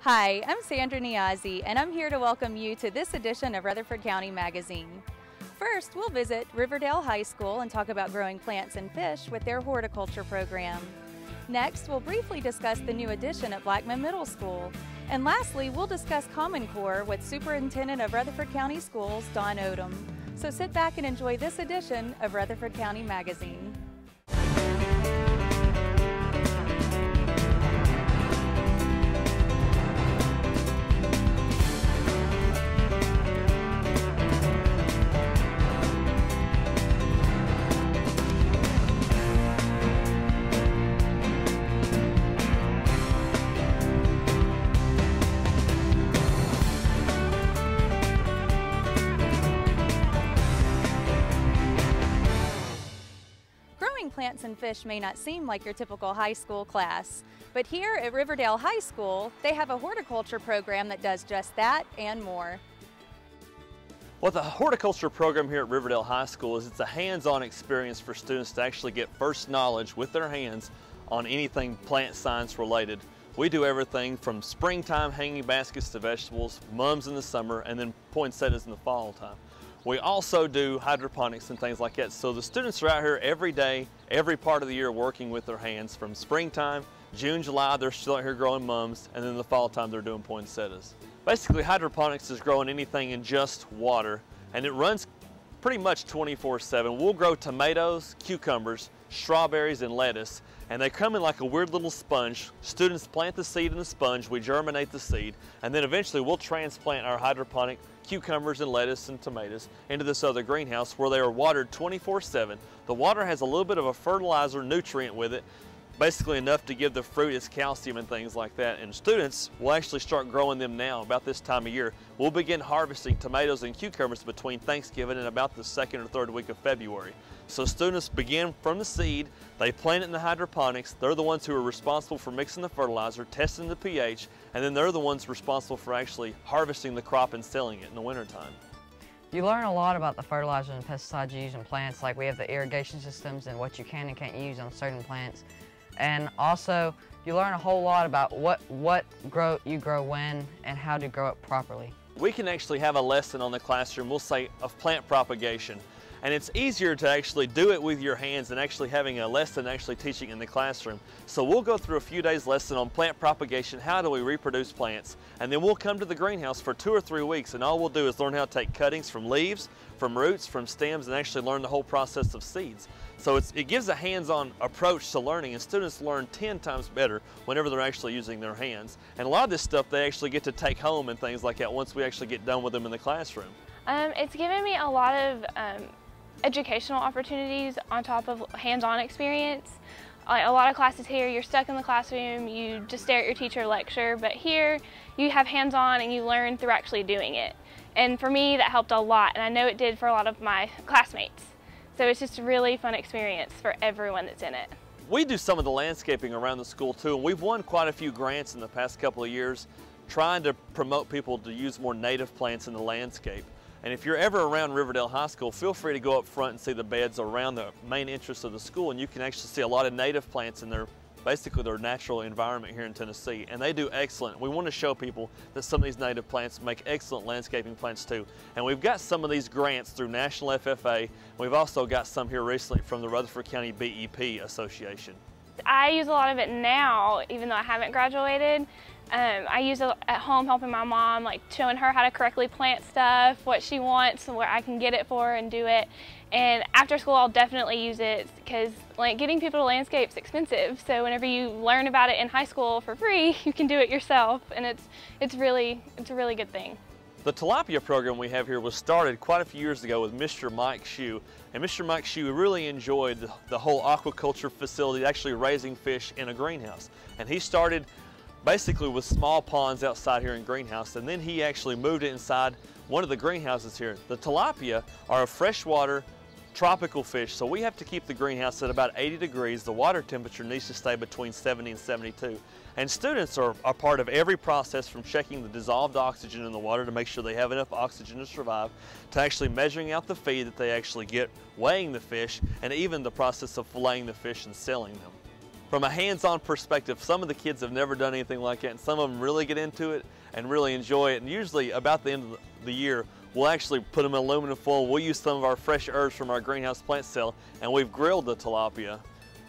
Hi, I'm Sandra Niazi, and I'm here to welcome you to this edition of Rutherford County Magazine. First, we'll visit Riverdale High School and talk about growing plants and fish with their horticulture program. Next, we'll briefly discuss the new addition at Blackman Middle School. And lastly, we'll discuss Common Core with Superintendent of Rutherford County Schools, Don Odom. So sit back and enjoy this edition of Rutherford County Magazine. Plants and fish may not seem like your typical high school class, but here at Riverdale High School, they have a horticulture program that does just that and more. Well, the horticulture program here at Riverdale High School is it's a hands-on experience for students to actually get first knowledge with their hands on anything plant science related. We do everything from springtime hanging baskets to vegetables, mums in the summer, and then poinsettias in the fall time. We also do hydroponics and things like that. So the students are out here every day, every part of the year working with their hands. From springtime, June, July, they're still out here growing mums, and then in the fall time they're doing poinsettias. Basically, hydroponics is growing anything in just water, and it runs pretty much 24/7. We'll grow tomatoes, cucumbers, strawberries, and lettuce, and they come in like a weird little sponge. Students plant the seed in the sponge, we germinate the seed, and then eventually we'll transplant our hydroponic cucumbers and lettuce and tomatoes into this other greenhouse where they are watered 24/7. The water has a little bit of a fertilizer nutrient with it, basically enough to give the fruit its calcium and things like that. And students will actually start growing them now about this time of year. We'll begin harvesting tomatoes and cucumbers between Thanksgiving and about the second or third week of February. So students begin from the seed, they plant it in the hydroponics, they're the ones who are responsible for mixing the fertilizer, testing the pH, and then they're the ones responsible for actually harvesting the crop and selling it in the wintertime. You learn a lot about the fertilizers and pesticides used in plants, like we have the irrigation systems and what you can and can't use on certain plants. And also, you learn a whole lot about what you grow when and how to grow it properly. We can actually have a lesson on the classroom, we'll say, of plant propagation. And it's easier to actually do it with your hands than actually having a lesson actually teaching in the classroom. So we'll go through a few days lesson on plant propagation, how do we reproduce plants, and then we'll come to the greenhouse for 2 or 3 weeks, and all we'll do is learn how to take cuttings from leaves, from roots, from stems, and actually learn the whole process of seeds. So it gives a hands-on approach to learning, and students learn 10 times better whenever they're actually using their hands. And a lot of this stuff they actually get to take home and things like that once we actually get done with them in the classroom. It's given me a lot of educational opportunities on top of hands-on experience. A lot of classes here, you're stuck in the classroom, you just stare at your teacher lecture, but here you have hands-on and you learn through actually doing it. And for me, that helped a lot, and I know it did for a lot of my classmates. So it's just a really fun experience for everyone that's in it. We do some of the landscaping around the school too, and we've won quite a few grants in the past couple of years trying to promote people to use more native plants in the landscape. And if you're ever around Riverdale High School, feel free to go up front and see the beds around the main entrance of the school, and you can actually see a lot of native plants in basically their natural environment here in Tennessee, and they do excellent. We want to show people that some of these native plants make excellent landscaping plants too. And we've got some of these grants through National FFA. We've also got some here recently from the Rutherford County BEP Association. I use a lot of it now, even though I haven't graduated. I use it at home helping my mom, like showing her how to correctly plant stuff, what she wants, and where I can get it for her and do it. And after school, I'll definitely use it because like getting people to landscape is expensive. So whenever you learn about it in high school for free, you can do it yourself, and it's a really good thing. The tilapia program we have here was started quite a few years ago with Mr. Mike Shue. And Mr. Mike Shue really enjoyed the whole aquaculture facility, actually raising fish in a greenhouse. And he started basically with small ponds outside here in greenhouse, and then he actually moved it inside one of the greenhouses here. The tilapia are a freshwater tropical fish, so we have to keep the greenhouse at about 80 degrees. The water temperature needs to stay between 70 and 72. And students are a part of every process, from checking the dissolved oxygen in the water to make sure they have enough oxygen to survive, to actually measuring out the feed that they actually get, weighing the fish, and even the process of filleting the fish and selling them. From a hands-on perspective, some of the kids have never done anything like that, and some of them really get into it and really enjoy it. And usually about the end of the year, we'll actually put them in aluminum foil. We'll use some of our fresh herbs from our greenhouse plant sale, and we've grilled the tilapia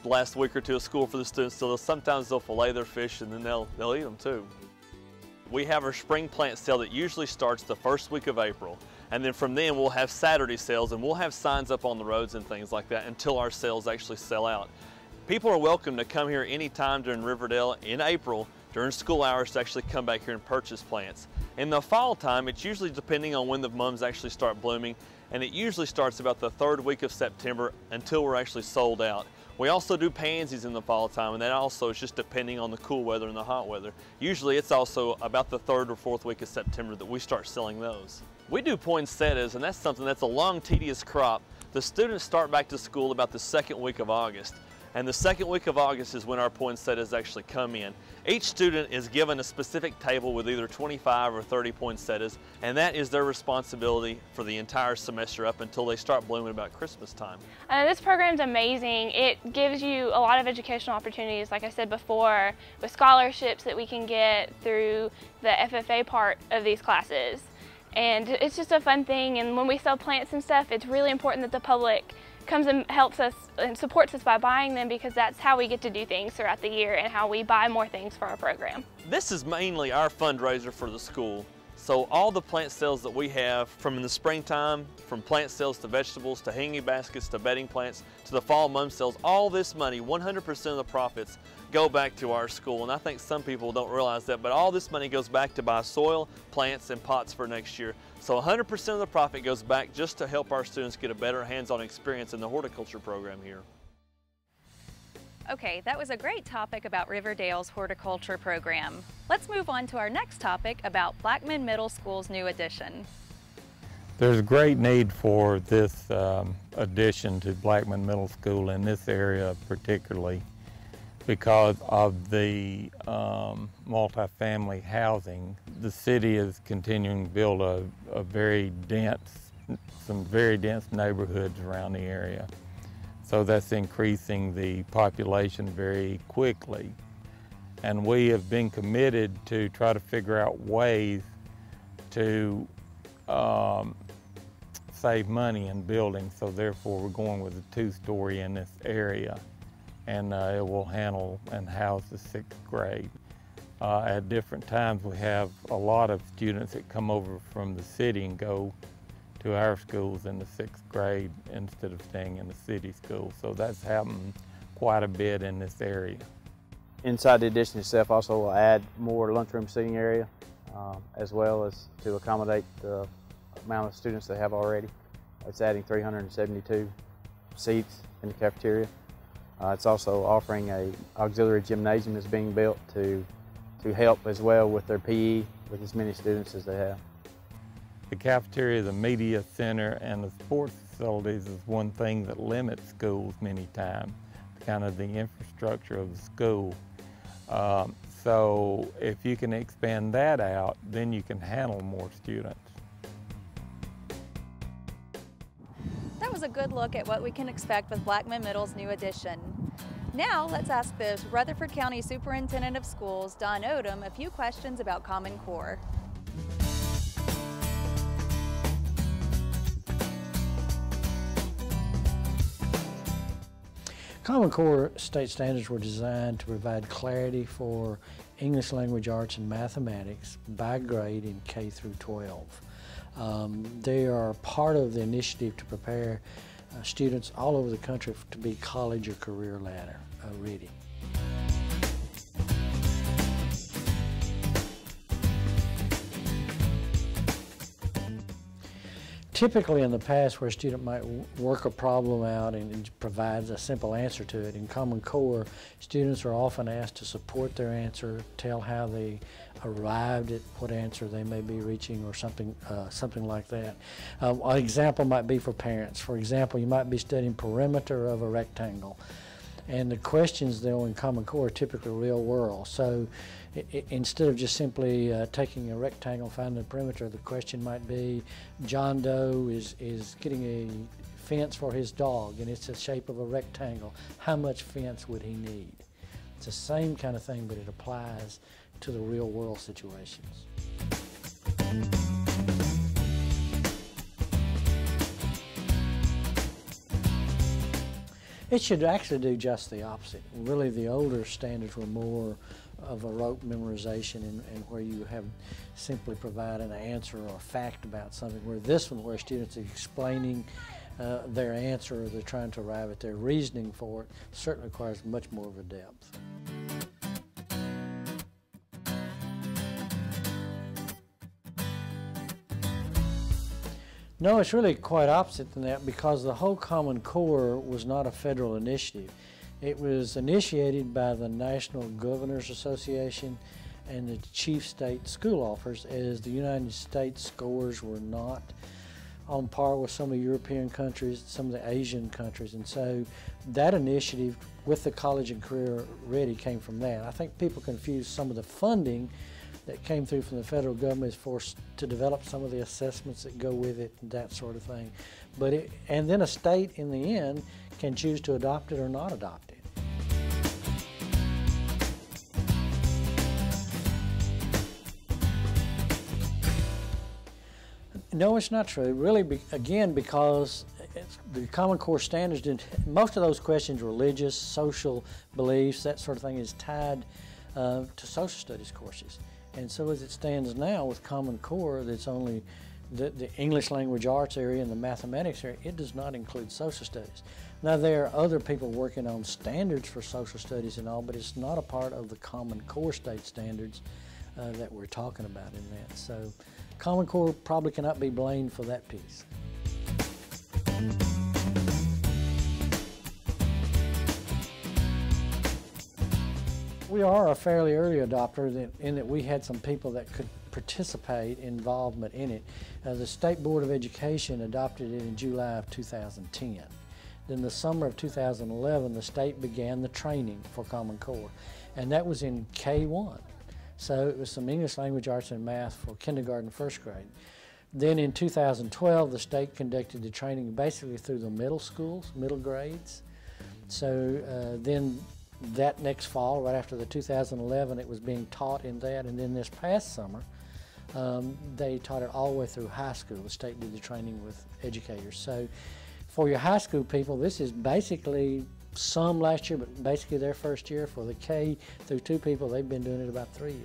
the last week or two of school for the students, so sometimes they'll fillet their fish and then they'll eat them too. We have our spring plant sale that usually starts the first week of April, and then from then we'll have Saturday sales, and we'll have signs up on the roads and things like that until our sales actually sell out. People are welcome to come here anytime during Riverdale in April during school hours to actually come back here and purchase plants. In the fall time, it's usually depending on when the mums actually start blooming, and it usually starts about the 3rd week of September until we're actually sold out. We also do pansies in the fall time, and that also is just depending on the cool weather and the hot weather. Usually it's also about the 3rd or 4th week of September that we start selling those. We do poinsettias, and that's something that's a long, tedious crop. The students start back to school about the 2nd week of August. And the 2nd week of August is when our poinsettias actually come in. Each student is given a specific table with either 25 or 30 poinsettias, and that is their responsibility for the entire semester up until they start blooming about Christmas time. This program's amazing. It gives you a lot of educational opportunities, like I said before, with scholarships that we can get through the FFA part of these classes. And it's just a fun thing, and when we sell plants and stuff, it's really important that the public comes and helps us and supports us by buying them, because that's how we get to do things throughout the year and how we buy more things for our program. This is mainly our fundraiser for the school. So all the plant sales that we have from in the springtime, from plant sales to vegetables to hanging baskets to bedding plants to the fall mum sales, all this money, 100% of the profits go back to our school. And I think some people don't realize that, but all this money goes back to buy soil, plants, and pots for next year. So 100% of the profit goes back just to help our students get a better hands-on experience in the horticulture program here. Okay, that was a great topic about Riverdale's horticulture program. Let's move on to our next topic about Blackman Middle School's new addition. There's a great need for this addition to Blackman Middle School in this area particularly because of the multifamily housing. The city is continuing to build some very dense neighborhoods around the area. So that's increasing the population very quickly. And we have been committed to try to figure out ways to save money in building. So therefore we're going with a 2-story in this area. And it will handle and house the 6th grade. At different times we have a lot of students that come over from the city and go to our schools in the 6th grade instead of staying in the city school. So that's happened quite a bit in this area. Inside the addition itself also will add more lunchroom seating area as well as to accommodate the amount of students they have already. It's adding 372 seats in the cafeteria. It's also offering an auxiliary gymnasium that's being built to help as well with their PE with as many students as they have. The cafeteria, the media center, and the sports facilities is one thing that limits schools many times, kind of the infrastructure of the school. So if you can expand that out, then you can handle more students. That was a good look at what we can expect with Blackman Middle's new addition. Now let's ask the Rutherford County Superintendent of Schools, Don Odom, a few questions about Common Core. Common Core state standards were designed to provide clarity for English language arts and mathematics by grade in K through 12. They are part of the initiative to prepare students all over the country to be college or career ladder ready. Typically in the past where a student might work a problem out and provides a simple answer to it, in Common Core, students are often asked to support their answer, tell how they arrived at what answer they may be reaching or something like that. An example might be for parents. For example, you might be studying perimeter of a rectangle. And the questions though in Common Core are typically real world. So instead of just simply taking a rectangle, finding the perimeter, the question might be, John Doe is getting a fence for his dog and it's the shape of a rectangle. How much fence would he need? It's the same kind of thing, but it applies to the real world situations. It should actually do just the opposite. Really, the older standards were more of a rote memorization and where you have simply provide an answer or a fact about something, where this one, where students are explaining their answer or they're trying to arrive at their reasoning for it, certainly requires much more of a depth. No, it's really quite opposite than that, because the whole Common Core was not a federal initiative. It was initiated by the National Governors Association and the chief state school offers, as the United States scores were not on par with some of the European countries, some of the Asian countries. And so that initiative with the College and Career Ready came from that. I think people confuse some of the funding that came through from the federal government is for to develop some of the assessments that go with it and that sort of thing. And then a state in the end can choose to adopt it or not adopt it. No, it's not true. Really, again, because the Common Core standards, most of those questions, religious, social beliefs, that sort of thing, is tied to social studies courses. And so as it stands now with Common Core, that's only the English language arts area and the mathematics area, it does not include social studies. Now, there are other people working on standards for social studies and all, but it's not a part of the Common Core state standards that we're talking about in that. So Common Core probably cannot be blamed for that piece. We are a fairly early adopter in that we had some people that could participate, involvement in it. The State Board of Education adopted it in July of 2010. Then the summer of 2011, the state began the training for Common Core, and that was in K-1. So it was some English language, arts, and math for kindergarten, first grade. Then in 2012, the state conducted the training basically through the middle schools, middle grades. So then that next fall, right after the 2011, it was being taught in that, and then this past summer, they taught it all the way through high school. The state did the training with educators. So for your high school people, this is basically some last year, but basically their first year. For the K through 2 people, they've been doing it about 3 years.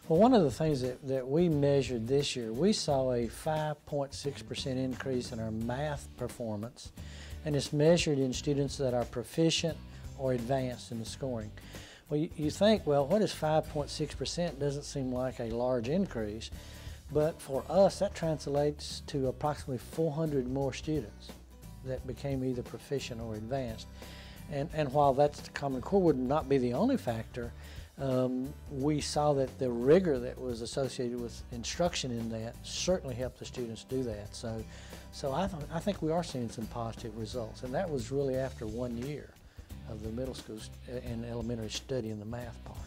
Well, one of the things that we measured this year, we saw a 5.6% increase in our math performance, and it's measured in students that are proficient or advanced in the scoring. Well, you think, well, what is 5.6%? Doesn't seem like a large increase, but for us, that translates to approximately 400 more students that became either proficient or advanced. And while that's the Common Core would not be the only factor, we saw that the rigor that was associated with instruction in that certainly helped the students do that. So I think we are seeing some positive results, and that was really after 1 year of the middle school and elementary study in the math part.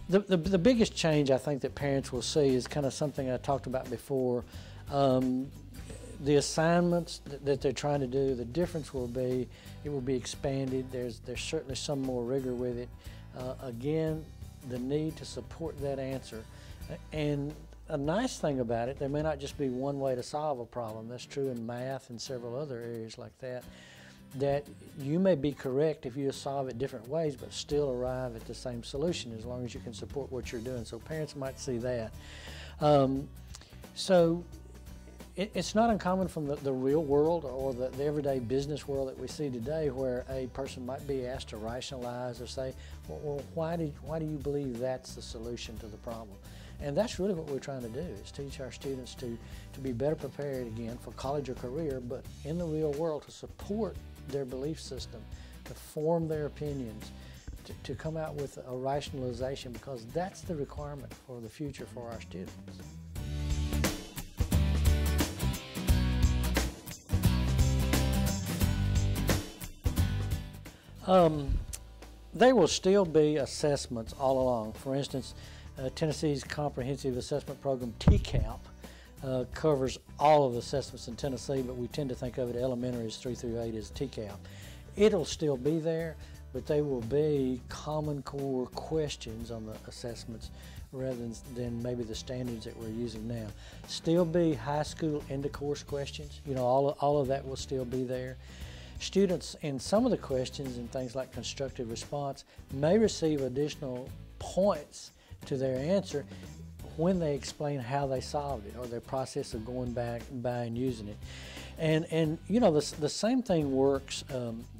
The biggest change I think that parents will see is kind of something I talked about before. The assignments that they're trying to do, the difference will be, it will be expanded. There's certainly some more rigor with it. Again, the need to support that answer. And a nice thing about it, there may not just be one way to solve a problem. That's true in math and several other areas like that. That you may be correct if you solve it different ways, but still arrive at the same solution as long as you can support what you're doing. So parents might see that. So it's not uncommon from the real world or the everyday business world that we see today, where a person might be asked to rationalize or say, well, why do you believe that's the solution to the problem? And that's really what we're trying to do, is teach our students to be better prepared, again, for college or career, but in the real world to support their belief system, to form their opinions, to come out with a rationalization, because that's the requirement for the future for our students. There will still be assessments all along. For instance, Tennessee's Comprehensive Assessment Program, TCAP, covers all of the assessments in Tennessee, but we tend to think of it elementary as 3 through 8 as TCAP. It'll still be there, but they will be Common Core questions on the assessments rather than maybe the standards that we're using now. Still be high school end-of-course questions. You know, all of that will still be there. Students in some of the questions and things like constructive response may receive additional points to their answer when they explain how they solved it or their process of going back by and using it. And you know, the same thing works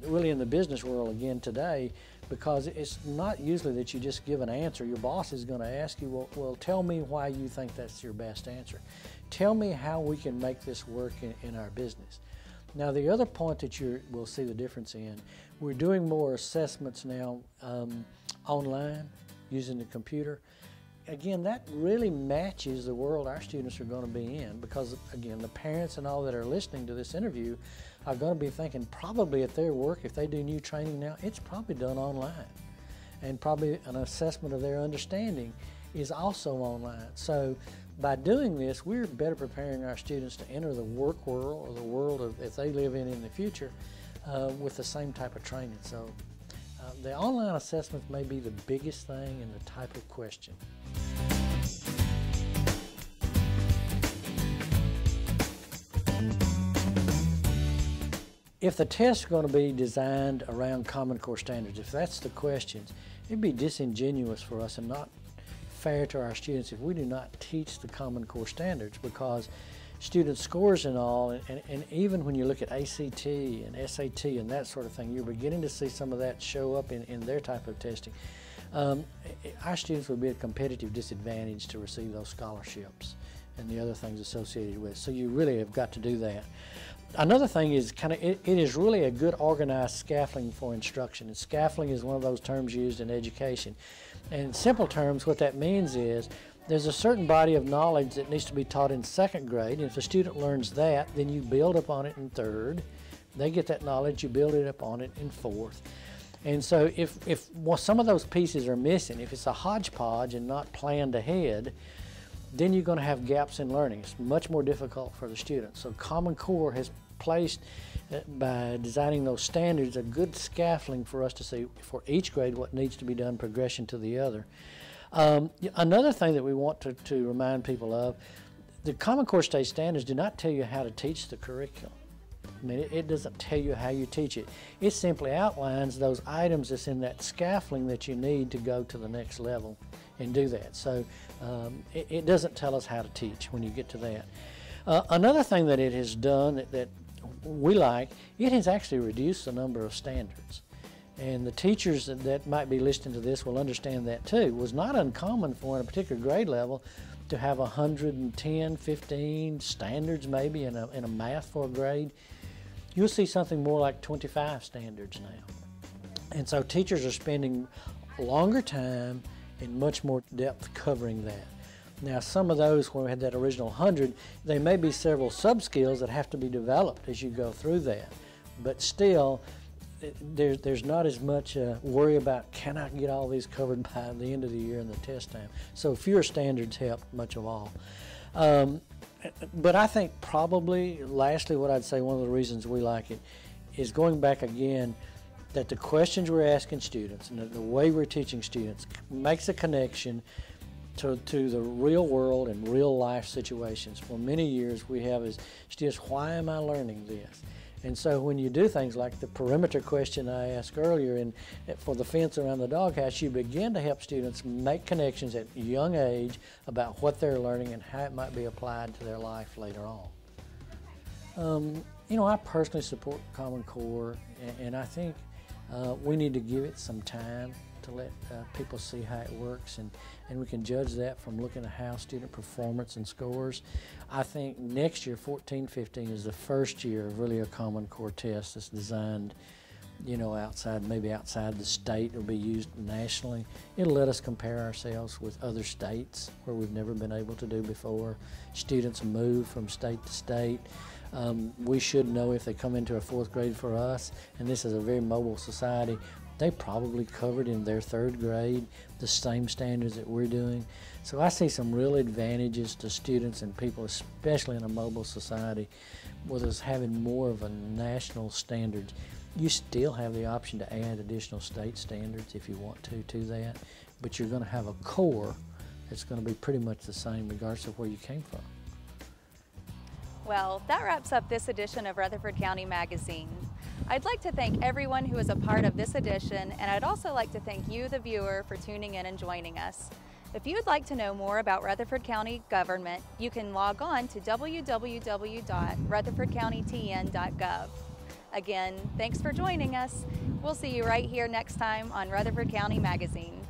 really in the business world again today, because it's not usually that you just give an answer. Your boss is going to ask you, well, tell me why you think that's your best answer. Tell me how we can make this work in our business. Now, the other point that we'll see the difference in, we're doing more assessments now online using the computer. Again, that really matches the world our students are going to be in, because, again, the parents and all that are listening to this interview are going to be thinking probably at their work, if they do new training now, it's probably done online. And probably an assessment of their understanding is also online. So by doing this, we're better preparing our students to enter the work world, or the world if they live in the future, with the same type of training. So the online assessments may be the biggest thing in the type of question. If the tests are going to be designed around Common Core standards, if that's the questions, it'd be disingenuous for us and not fair to our students if we do not teach the Common Core standards, because student scores and all, and even when you look at ACT and SAT and that sort of thing, you're beginning to see some of that show up in their type of testing. Our students would be at a competitive disadvantage to receive those scholarships and the other things associated with. So you really have got to do that. Another thing is it is really a good organized scaffolding for instruction. And scaffolding is one of those terms used in education. And in simple terms, what that means is there's a certain body of knowledge that needs to be taught in second grade, and if a student learns that, then you build upon it in third. They get that knowledge, you build it upon it in fourth. And so if some of those pieces are missing, if it's a hodgepodge and not planned ahead, then you're going to have gaps in learning. It's much more difficult for the students. So Common Core has placed, by designing those standards, a good scaffolding for us to see for each grade what needs to be done, progression to the other. Another thing that we want to remind people of, the Common Core state standards do not tell you how to teach the curriculum. I mean, it doesn't tell you how you teach it. It simply outlines those items that's in that scaffolding that you need to go to the next level and do that. So it doesn't tell us how to teach when you get to that. Another thing that it has done that we like, it has actually reduced the number of standards. And the teachers that might be listening to this will understand that too. It was not uncommon for in a particular grade level to have 110, 15 standards maybe in a math for a grade. You'll see something more like 25 standards now. And so teachers are spending longer time and much more depth covering that. Now, some of those, when we had that original 100, they may be several sub-skills that have to be developed as you go through that. But still, there's not as much worry about, can I get all these covered by the end of the year in the test time? So fewer standards help much of all. But I think probably, lastly, what I'd say one of the reasons we like it is going back again, that the questions we're asking students and the way we're teaching students makes a connection to the real world and real life situations. For many years we have is students, why am I learning this? And so when you do things like the perimeter question I asked earlier and for the fence around the doghouse, you begin to help students make connections at a young age about what they're learning and how it might be applied to their life later on. You know, I personally support Common Core, and I think we need to give it some time to let people see how it works, and we can judge that from looking at how student performance and scores. I think next year, 14-15, is the first year of really a Common Core test that's designed, you know, maybe outside the state. It'll be used nationally. It'll let us compare ourselves with other states where we've never been able to do before. Students move from state to state. We should know if they come into a fourth grade for us, and this is a very mobile society, they probably covered in their 3rd grade the same standards that we're doing. So I see some real advantages to students and people, especially in a mobile society, with us having more of a national standard. You still have the option to add additional state standards if you want to that, but you're going to have a core that's going to be pretty much the same regardless of where you came from. Well, that wraps up this edition of Rutherford County Magazine. I'd like to thank everyone who was a part of this edition, and I'd also like to thank you, the viewer, for tuning in and joining us. If you'd like to know more about Rutherford County government, you can log on to www.rutherfordcountytn.gov. Again, thanks for joining us. We'll see you right here next time on Rutherford County Magazine.